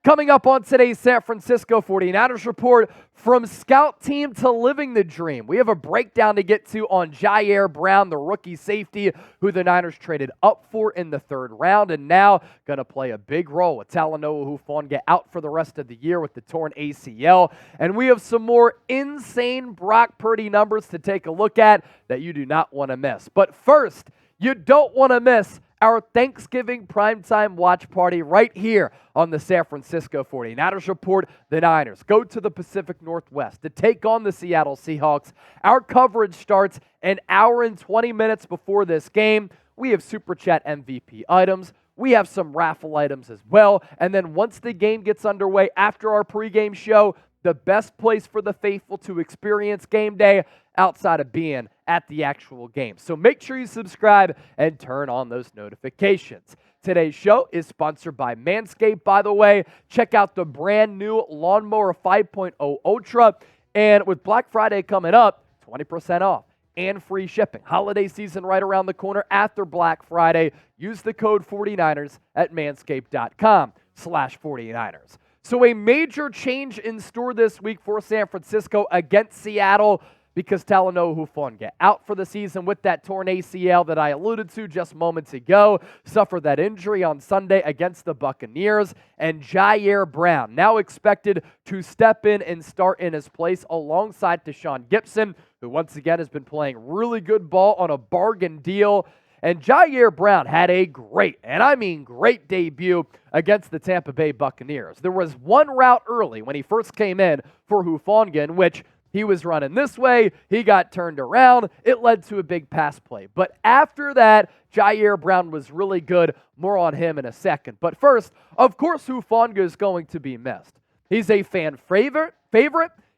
Coming up on today's San Francisco 49ers report, from scout team to living the dream, we have a breakdown to get to on Ji'Ayir Brown, the rookie safety who the Niners traded up for in the third round and now going to play a big role with Talanoa Hufanga out for the rest of the year with the torn ACL. And we have some more insane Brock Purdy numbers to take a look at that you do not want to miss. But first, you don't want to miss our Thanksgiving primetime watch party right here on the San Francisco 49ers Report. The Niners go to the Pacific Northwest to take on the Seattle Seahawks. Our coverage starts an hour and 20 minutes before this game. We have Super Chat MVP items. We have some raffle items as well. And then once the game gets underway after our pregame show, the best place for the faithful to experience game day outside of being at the actual game. So make sure you subscribe and turn on those notifications. Today's show is sponsored by Manscaped, by the way. Check out the brand new Lawnmower 5.0 Ultra. And with Black Friday coming up, 20% off and free shipping. Holiday season right around the corner after Black Friday. Use the code 49ers at manscaped.com/49ers. So a major change in store this week for San Francisco against Seattle because Talanoa Hufanga out for the season with that torn ACL that I alluded to just moments ago, suffered that injury on Sunday against the Buccaneers, and Ji'Ayir Brown now expected to step in and start in his place alongside Deshaun Gibson, who once again has been playing really good ball on a bargain deal. And Ji'Ayir Brown had a great, and I mean great debut against the Tampa Bay Buccaneers. There was one route early when he first came in for Hufanga in which he was running this way, he got turned around, it led to a big pass play. But after that, Ji'Ayir Brown was really good. More on him in a second. But first, of course, Hufanga is going to be missed. He's a fan favorite.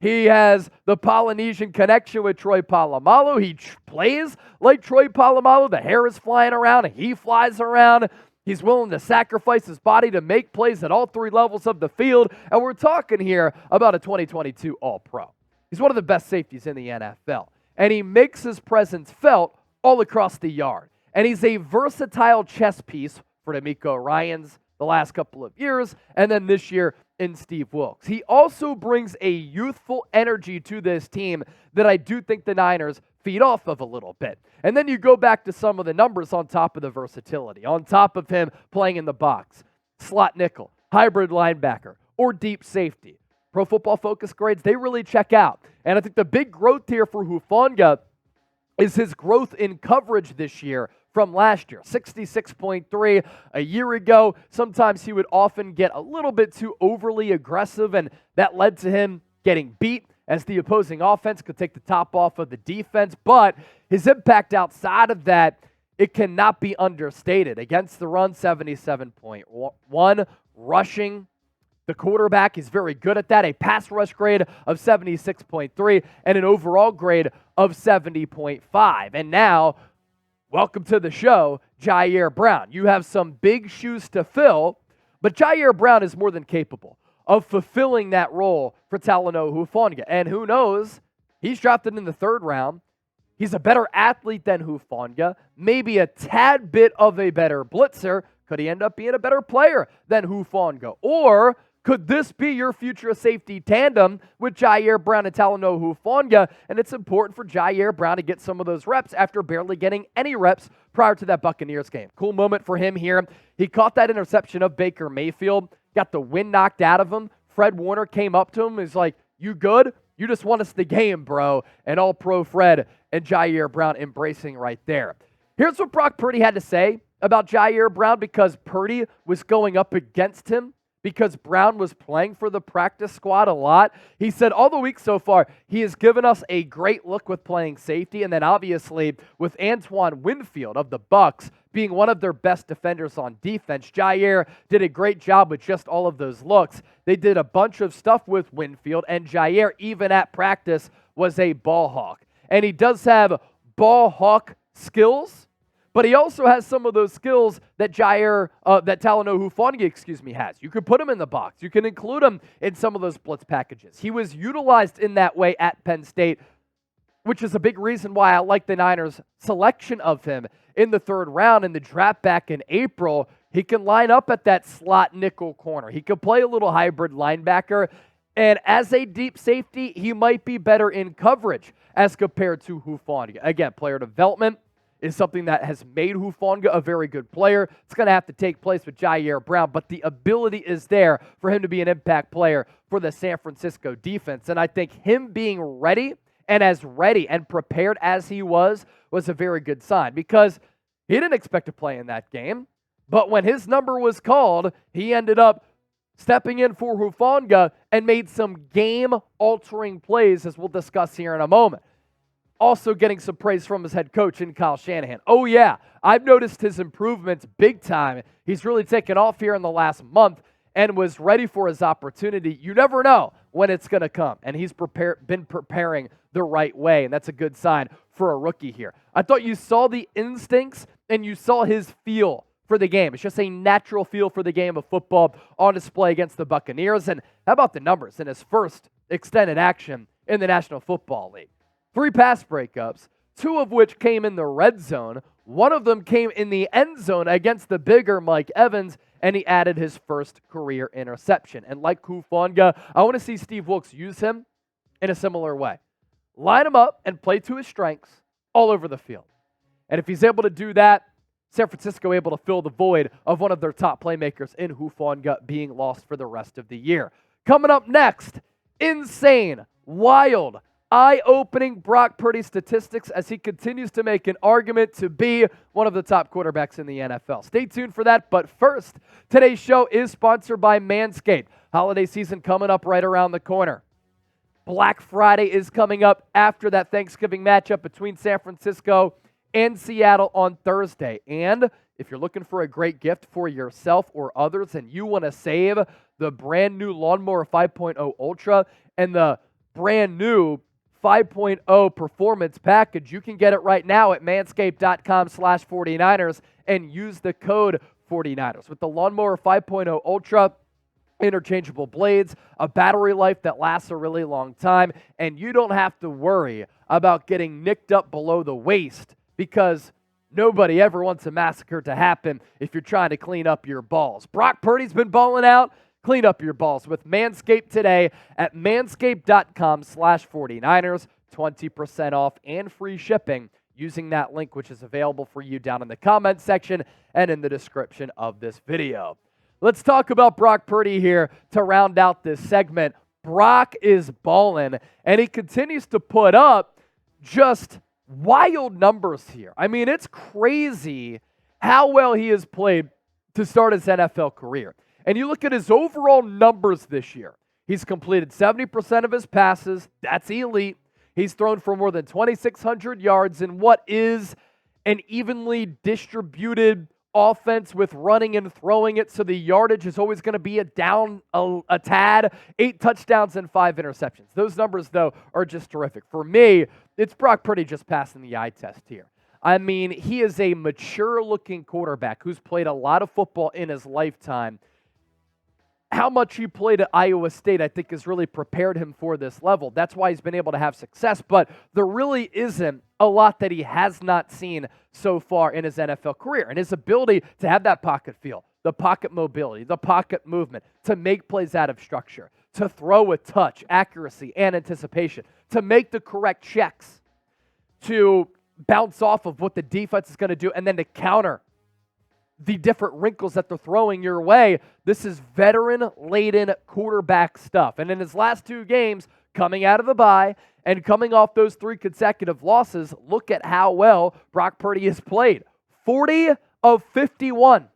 He has the Polynesian connection with Troy Polamalu. He plays like Troy Polamalu. The hair is flying around, and he flies around. He's willing to sacrifice his body to make plays at all three levels of the field. And we're talking here about a 2022 All-Pro. He's one of the best safeties in the NFL. And he makes his presence felt all across the yard. And he's a versatile chess piece for D'Amico Ryans the last couple of years, and then this year in Steve Wilks. He also brings a youthful energy to this team that I do think the Niners feed off of a little bit. And then you go back to some of the numbers on top of the versatility, on top of him playing in the box, slot nickel, hybrid linebacker, or deep safety. Pro Football Focus grades, they really check out. And I think the big growth here for Hufanga is his growth in coverage this year from last year, 66.3 a year ago. Sometimes he would often get a little bit too overly aggressive, and that led to him getting beat as the opposing offense could take the top off of the defense. But his impact outside of that, it cannot be understated. Against the run, 77.1, rushing the quarterback is very good at that. A pass rush grade of 76.3 and an overall grade of 70.5. And now, welcome to the show, Ji'Ayir Brown. You have some big shoes to fill, but Ji'Ayir Brown is more than capable of fulfilling that role for Talanoa Hufanga. And who knows, he's drafted in the third round. He's a better athlete than Hufanga, maybe a tad bit of a better blitzer. Could he end up being a better player than Hufanga? Or could this be your future safety tandem with Ji'Ayir Brown and Talanoa Hufanga? And it's important for Ji'Ayir Brown to get some of those reps after barely getting any reps prior to that Buccaneers game. Cool moment for him here. He caught that interception of Baker Mayfield, got the wind knocked out of him. Fred Warner came up to him and was like, "You good? You just won us the game, bro." And All-Pro Fred and Ji'Ayir Brown embracing right there. Here's what Brock Purdy had to say about Ji'Ayir Brown because Purdy was going up against him, because Brown was playing for the practice squad a lot. He said all the week so far, he has given us a great look with playing safety, and then obviously with Antoine Winfield of the Bucs being one of their best defenders on defense. Ji'Ayir did a great job with just all of those looks. They did a bunch of stuff with Winfield, and Ji'Ayir, even at practice, was a ball hawk. And he does have ball hawk skills, but he also has some of those skills that Talanoa Hufanga, has. You could put him in the box. You can include him in some of those blitz packages. He was utilized in that way at Penn State, which is a big reason why I like the Niners' selection of him in the third round in the draft back in April, he can line up at that slot nickel corner. He could play a little hybrid linebacker. And as a deep safety, he might be better in coverage as compared to Hufanga. Again, player development is something that has made Hufanga a very good player. It's going to have to take place with Ji'Ayir Brown, but the ability is there for him to be an impact player for the San Francisco defense. And I think him being ready and prepared as he was a very good sign, because he didn't expect to play in that game. But when his number was called, he ended up stepping in for Hufanga and made some game-altering plays, as we'll discuss here in a moment. Also getting some praise from his head coach in Kyle Shanahan. Oh yeah, I've noticed his improvements big time. He's really taken off here in the last month and was ready for his opportunity. You never know when it's going to come, and he's been preparing the right way, and that's a good sign for a rookie here. I thought you saw the instincts and you saw his feel for the game. It's just a natural feel for the game of football on display against the Buccaneers. And how about the numbers in his first extended action in the National Football League? 3 pass breakups, 2 of which came in the red zone. 1 of them came in the end zone against the bigger Mike Evans, and he added his first career interception. And like Hufanga, I want to see Steve Wilks use him in a similar way. Line him up and play to his strengths all over the field. And if he's able to do that, San Francisco able to fill the void of one of their top playmakers in Hufanga being lost for the rest of the year. Coming up next, insane, wild, eye-opening Brock Purdy statistics as he continues to make an argument to be one of the top quarterbacks in the NFL. Stay tuned for that, but first, today's show is sponsored by Manscaped. Holiday season coming up right around the corner. Black Friday is coming up after that Thanksgiving matchup between San Francisco and Seattle on Thursday. And if you're looking for a great gift for yourself or others and you want to save the brand new Lawnmower 5.0 Ultra and the brand new 5.0 Performance Package, you can get it right now at manscaped.com/49ers and use the code 49ers. With the Lawnmower 5.0 Ultra, interchangeable blades, a battery life that lasts a really long time, and you don't have to worry about getting nicked up below the waist, because nobody ever wants a massacre to happen if you're trying to clean up your balls. Brock Purdy's been balling out. Clean up your balls with Manscaped today at manscaped.com/49ers. 20% off and free shipping using that link, which is available for you down in the comments section and in the description of this video. Let's talk about Brock Purdy here to round out this segment. Brock is balling, and he continues to put up just wild numbers here. I mean, it's crazy how well he has played to start his NFL career. And you look at his overall numbers this year. He's completed 70% of his passes. That's elite. He's thrown for more than 2,600 yards in what is an evenly distributed offense with running and throwing it, so the yardage is always going to be a tad. 8 touchdowns and 5 interceptions. Those numbers, though, are just terrific. For me, it's Brock Purdy just passing the eye test here. I mean, he is a mature-looking quarterback who's played a lot of football in his lifetime. How much he played at Iowa State, I think, has really prepared him for this level. That's why he's been able to have success, but there really isn't a lot that he has not seen so far in his NFL career. And his ability to have that pocket feel, the pocket mobility, the pocket movement, to make plays out of structure, to throw with touch, accuracy, and anticipation, to make the correct checks, to bounce off of what the defense is going to do, and then to counter the different wrinkles that they're throwing your way. This is veteran-laden quarterback stuff. And in his last 2 games, coming out of the bye and coming off those 3 consecutive losses, look at how well Brock Purdy has played. 40 of 51,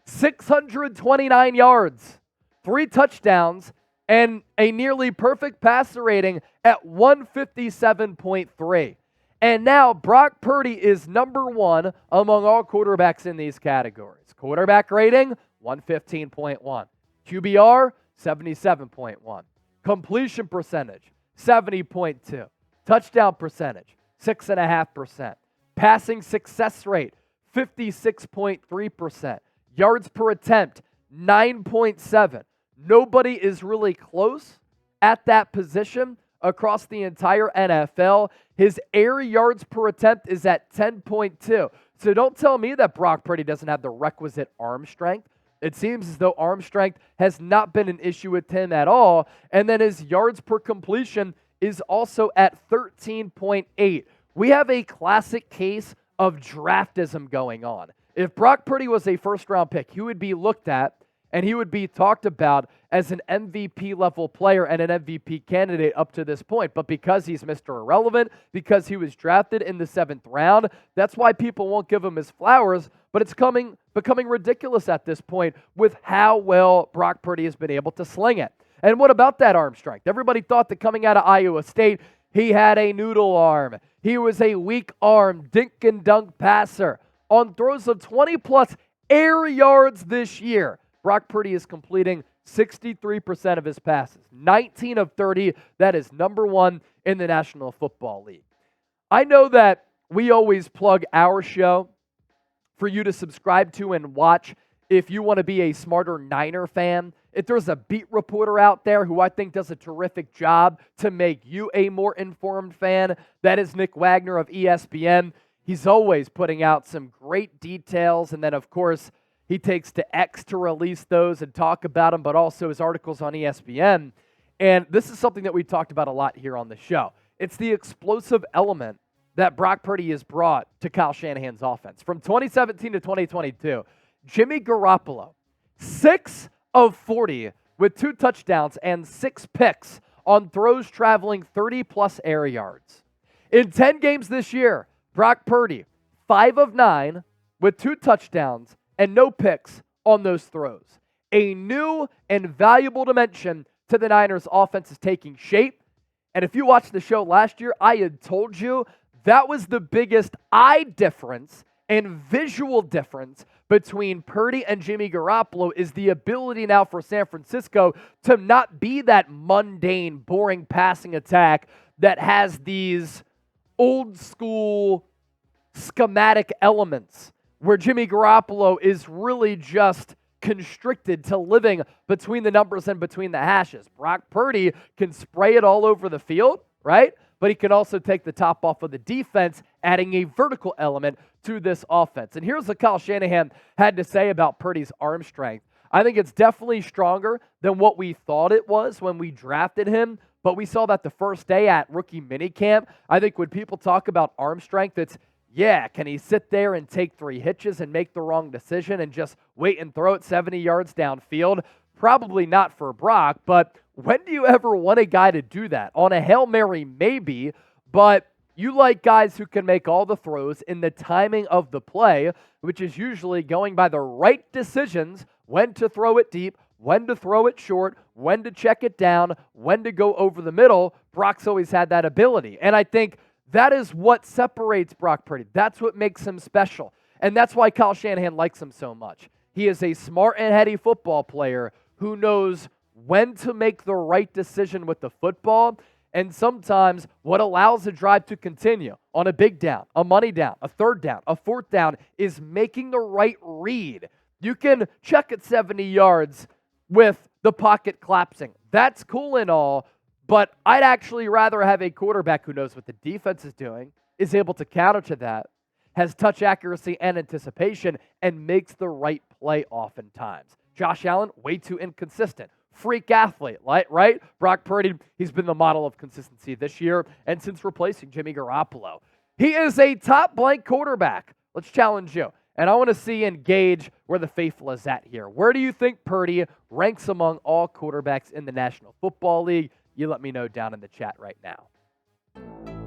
629 yards, 3 touchdowns, and a nearly perfect passer rating at 157.3. And now Brock Purdy is number 1 among all quarterbacks in these categories. Quarterback rating, 115.1. QBR, 77.1. Completion percentage, 70.2. Touchdown percentage, 6.5%. Passing success rate, 56.3%. Yards per attempt, 9.7. Nobody is really close at that position across the entire NFL. His air yards per attempt is at 10.2. So don't tell me that Brock Purdy doesn't have the requisite arm strength. It seems as though arm strength has not been an issue with him at all. And then his yards per completion is also at 13.8. We have a classic case of draftism going on. If Brock Purdy was a first-round pick, he would be looked at and he would be talked about as an MVP-level player and an MVP candidate up to this point. But because he's Mr. Irrelevant, because he was drafted in the 7th round, that's why people won't give him his flowers. But it's becoming ridiculous at this point with how well Brock Purdy has been able to sling it. And what about that arm strength? Everybody thought that coming out of Iowa State, he had a noodle arm. He was a weak arm, dink and dunk passer. On throws of 20-plus air yards this year, Brock Purdy is completing 63% of his passes. 19 of 30. That is number one in the National Football League. I know that we always plug our show for you to subscribe to and watch if you want to be a smarter Niner fan. If there's a beat reporter out there who I think does a terrific job to make you a more informed fan, that is Nick Wagner of ESPN. He's always putting out some great details, and then, of course, he takes to X to release those and talk about them, but also his articles on ESPN. And this is something that we talked about a lot here on the show. It's the explosive element that Brock Purdy has brought to Kyle Shanahan's offense. From 2017 to 2022, Jimmy Garoppolo, 6 of 40 with 2 touchdowns and 6 picks on throws traveling 30-plus air yards. In 10 games this year, Brock Purdy, 5 of 9 with 2 touchdowns and no picks on those throws. A new and valuable dimension to the Niners' offense is taking shape. And if you watched the show last year, I had told you that was the biggest eye difference and visual difference between Purdy and Jimmy Garoppolo is the ability now for San Francisco to not be that mundane, boring passing attack that has these old school schematic elements where Jimmy Garoppolo is really just constricted to living between the numbers and between the hashes. Brock Purdy can spray it all over the field, right? But he can also take the top off of the defense, adding a vertical element to this offense. And here's what Kyle Shanahan had to say about Purdy's arm strength. I think it's definitely stronger than what we thought it was when we drafted him, but we saw that the first day at rookie minicamp. I think when people talk about arm strength, it's, yeah, can he sit there and take 3 hitches and make the wrong decision and just wait and throw it 70 yards downfield? Probably not for Brock, but when do you ever want a guy to do that? On a Hail Mary, maybe, but you like guys who can make all the throws in the timing of the play, which is usually going by the right decisions, when to throw it deep, when to throw it short, when to check it down, when to go over the middle. Brock's always had that ability. And I think that is what separates Brock Purdy. That's what makes him special. And that's why Kyle Shanahan likes him so much. He is a smart and heady football player who knows when to make the right decision with the football, and sometimes what allows a drive to continue on a big down, a money down, a third down, a fourth down is making the right read. You can check at 70 yards with the pocket collapsing. That's cool and all, but I'd actually rather have a quarterback who knows what the defense is doing, is able to counter to that, has touch accuracy and anticipation, and makes the right play oftentimes. Josh Allen, way too inconsistent. Freak athlete, right? Brock Purdy, he's been the model of consistency this year and since replacing Jimmy Garoppolo. He is a top blank quarterback. Let's challenge you. And I want to see and gauge where the faithful is at here. Where do you think Purdy ranks among all quarterbacks in the National Football League? You let me know down in the chat right now.